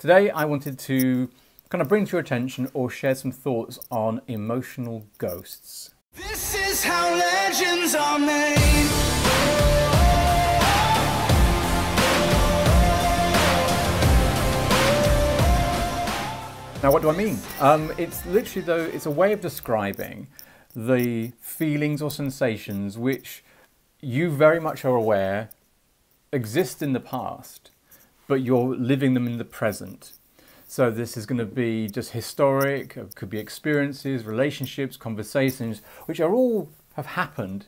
Today I wanted to kind of bring to your attention or share some thoughts on emotional ghosts. This is how legends are made. Now, what do I mean? It's literally, though, it's a way of describing the feelings or sensations which you very much are aware exist in the past, but you're living them in the present. So this is going to be just historic, it could be experiences, relationships, conversations, which are all have happened.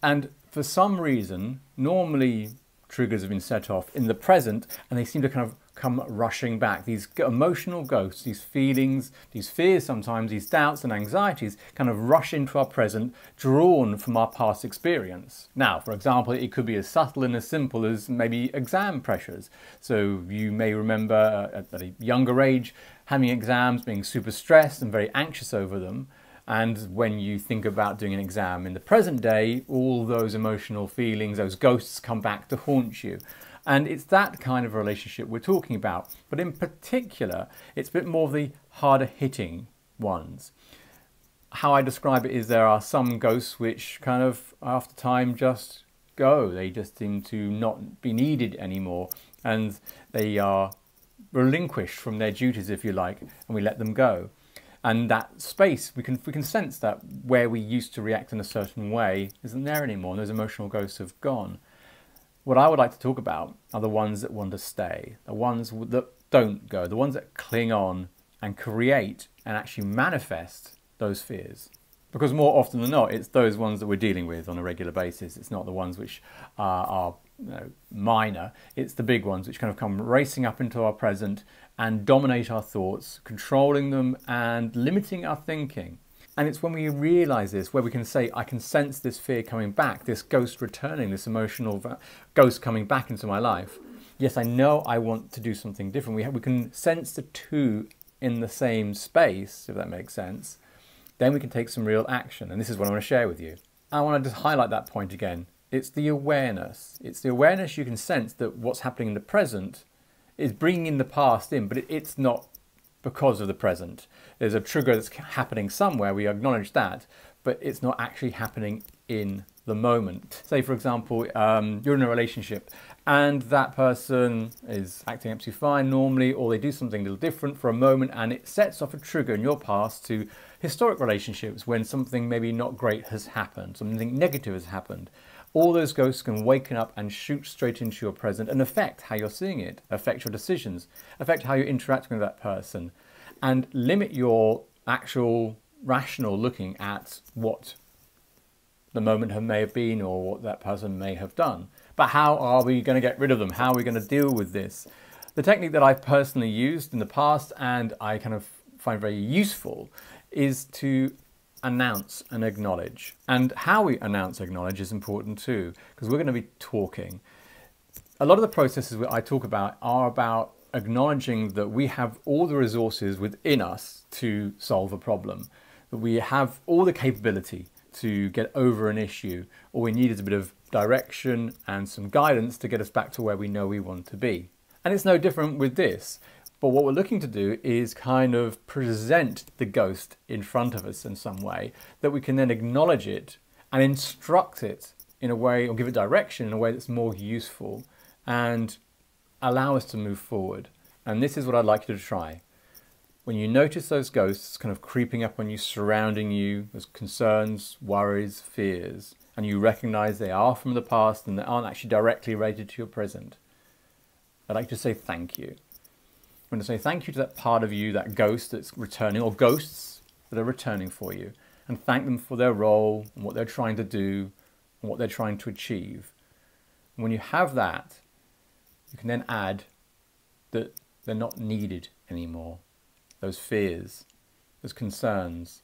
And for some reason, normally triggers have been set off in the present, and they seem to kind of come rushing back. These emotional ghosts, these feelings, these fears sometimes, these doubts and anxieties kind of rush into our present, drawn from our past experience. Now, for example, it could be as subtle and as simple as maybe exam pressures. So you may remember at a younger age having exams, being super stressed and very anxious over them. And when you think about doing an exam in the present day, all those emotional feelings, those ghosts come back to haunt you. And it's that kind of relationship we're talking about. But in particular, it's a bit more of the harder hitting ones. How I describe it is there are some ghosts which kind of after time just go. They just seem to not be needed anymore. And they are relinquished from their duties, if you like, and we let them go. And that space, we can sense that where we used to react in a certain way isn't there anymore, and those emotional ghosts have gone. What I would like to talk about are the ones that want to stay, the ones that don't go, the ones that cling on and create and actually manifest those fears. Because more often than not, it's those ones that we're dealing with on a regular basis. It's not the ones which are minor. It's the big ones which kind of come racing up into our present and dominate our thoughts, controlling them and limiting our thinking. And it's when we realise this, where we can say, I can sense this fear coming back, this ghost returning, this emotional ghost coming back into my life. Yes, I know I want to do something different. We can sense the two in the same space, if that makes sense. Then we can take some real action. And this is what I want to share with you. I want to just highlight that point again. It's the awareness. It's the awareness you can sense that what's happening in the present is bringing the past in, but it's not because of the present. There's a trigger that's happening somewhere, we acknowledge that, but it's not actually happening in the moment. Say, for example, you're in a relationship and that person is acting absolutely fine normally, or they do something a little different for a moment and it sets off a trigger in your past to historic relationships when something maybe not great has happened, something negative has happened. All those ghosts can waken up and shoot straight into your present and affect how you're seeing it, affect your decisions, affect how you're interacting with that person, and limit your actual rational looking at what the moment may have been or what that person may have done. But how are we going to get rid of them? How are we going to deal with this? The technique that I've personally used in the past and I kind of find very useful is to announce and acknowledge. And how we announce and acknowledge is important too, because we're going to be talking. A lot of the processes that I talk about are about acknowledging that we have all the resources within us to solve a problem, that we have all the capability to get over an issue. All we need is a bit of direction and some guidance to get us back to where we know we want to be. And it's no different with this. But what we're looking to do is kind of present the ghost in front of us in some way that we can then acknowledge it and instruct it in a way, or give it direction in a way that's more useful and allow us to move forward. And this is what I'd like you to try. When you notice those ghosts kind of creeping up on you, surrounding you, those concerns, worries, fears, and you recognize they are from the past and they aren't actually directly related to your present, I'd like to say thank you. I'm going to say thank you to that part of you, that ghost that's returning, or ghosts that are returning for you, and thank them for their role and what they're trying to do and what they're trying to achieve. And when you have that, you can then add that they're not needed anymore. Those fears, those concerns,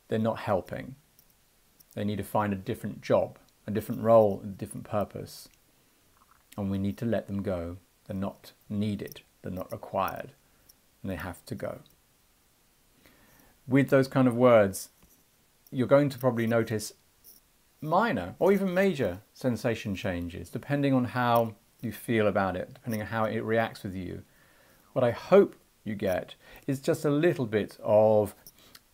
they're not helping. They need to find a different job, a different role, a different purpose. And we need to let them go. They're not needed. They're not required, and they have to go. With those kind of words, you're going to probably notice minor or even major sensation changes, depending on how you feel about it, depending on how it reacts with you. What I hope you get is just a little bit of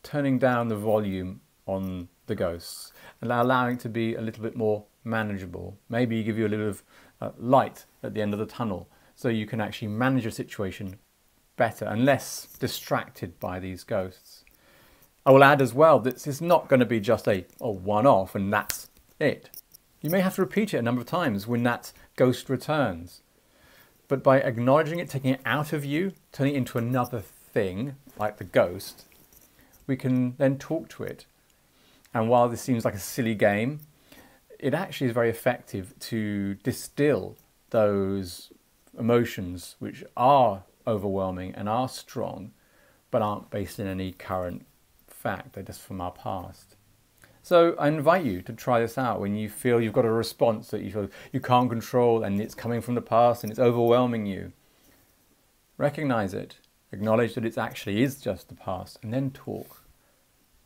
turning down the volume on the ghosts and allowing it to be a little bit more manageable. Maybe give you a little light at the end of the tunnel so you can actually manage your situation better and less distracted by these ghosts. I will add as well that this is not going to be just a one-off and that's it. You may have to repeat it a number of times when that ghost returns. But by acknowledging it, taking it out of you, turning it into another thing, like the ghost, we can then talk to it. And while this seems like a silly game, it actually is very effective to distill those emotions which are overwhelming and are strong, but aren't based in any current fact. They're just from our past. So I invite you to try this out when you feel you've got a response that you feel you can't control and it's coming from the past and it's overwhelming you. Recognize it, acknowledge that it actually is just the past, and then talk.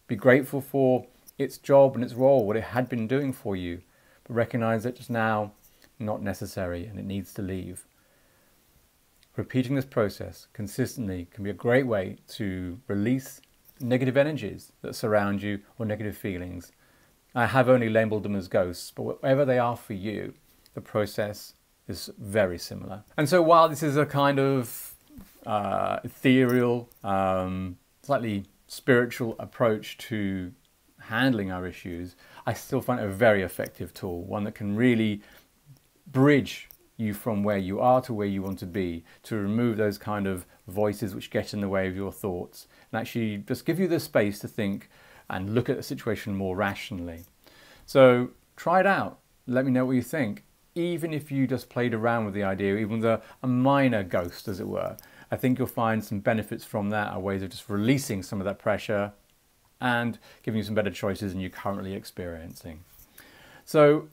Be grateful for its job and its role, what it had been doing for you, but recognize that it's now not necessary and it needs to leave. Repeating this process consistently can be a great way to release negative energies that surround you or negative feelings. I have only labelled them as ghosts, but whatever they are for you, the process is very similar. And so while this is a kind of ethereal, slightly spiritual approach to handling our issues, I still find it a very effective tool, one that can really bridge you from where you are to where you want to be, to remove those kind of voices which get in the way of your thoughts and actually just give you the space to think and look at the situation more rationally. So try it out, let me know what you think. Even if you just played around with the idea, even with a minor ghost as it were, I think you'll find some benefits from that, are ways of just releasing some of that pressure and giving you some better choices than you're currently experiencing. So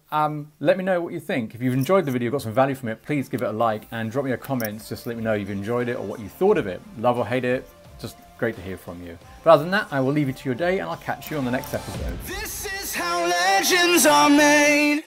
let me know what you think. If you've enjoyed the video, got some value from it, please give it a like and drop me a comment just to let me know you've enjoyed it or what you thought of it. Love or hate it, just great to hear from you. But other than that, I will leave you to your day and I'll catch you on the next episode. This is how legends are made.